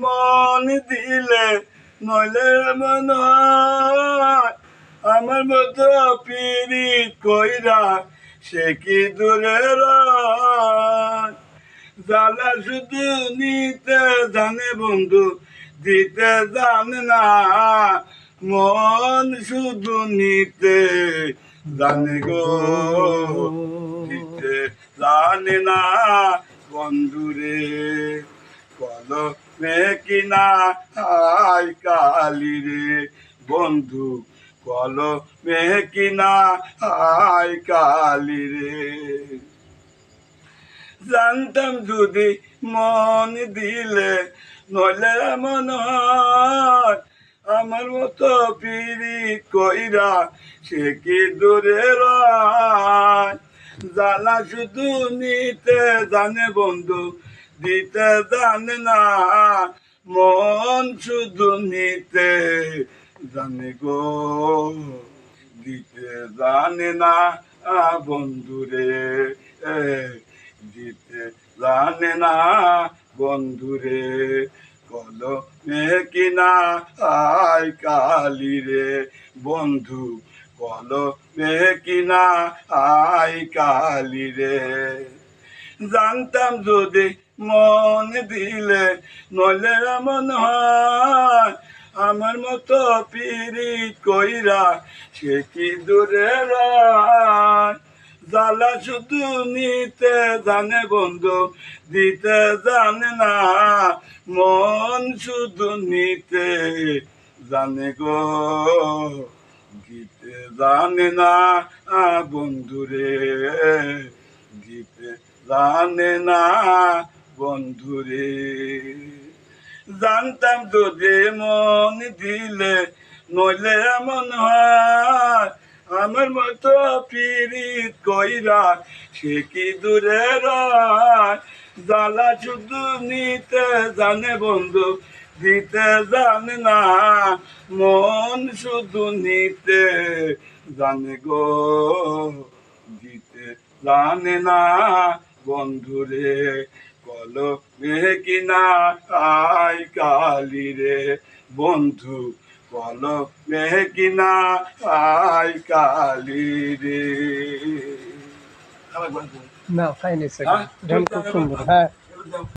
মন দিলে নইলে মন হয়। আমার মতো পিরিত কইরা সে কি দূরে রয়। জ্বালা শুধু নিতে জানে বন্ধু, দিতে জানে না। মন শুধু নিতে জানে গো, দিতে জানে না বন্ধুরে। কলমে কিনা হাই কালি রে বন্ধু, কলমে কিনা হাই কালি রে। জানতাম যদি মন দিলে নইলে মন হয়। আমার মতো পিরিত কইরা সে কি দূরে রয়। জ্বালা শুধু নিতে জানে বন্ধু, দিতে জানে না। মন শুধু নিতে জানে গো, দিতে জানে না বন্ধুরে। দিতে জানে না বন্ধুরে। কলমে কিনা হাই কালি রে বন্ধু, কলমে কিনা হাই কালি রে। জানতাম যদি মন দিলে নইলে মন হয়। আমার মতো পিরিত কইরা সে কি দূরে রয়। জ্বালা শুধু নিতে জানে বন্ধু, দিতে জানে না। মন শুধু নিতে জানে গো, দিতে জানে না বন্ধুরে। দিতে জানে না বন্ধুরে। জানতাম যদি মন দিলে নইলে এমন হয়। আমার মতো পিরিত কইরা সে কি দূরে রয়। জ্বালা শুধু নিতে জানে বন্ধু, দিতে জানে না। মন শুধু নিতে জানে গো, দিতে জানে না বন্ধুরে। কলমে কিনা হাই কালি রে বন্ধু, কলমে কিনা হাই কালি রে। না, ফাইন, খুব সুন্দর। হ্যাঁ।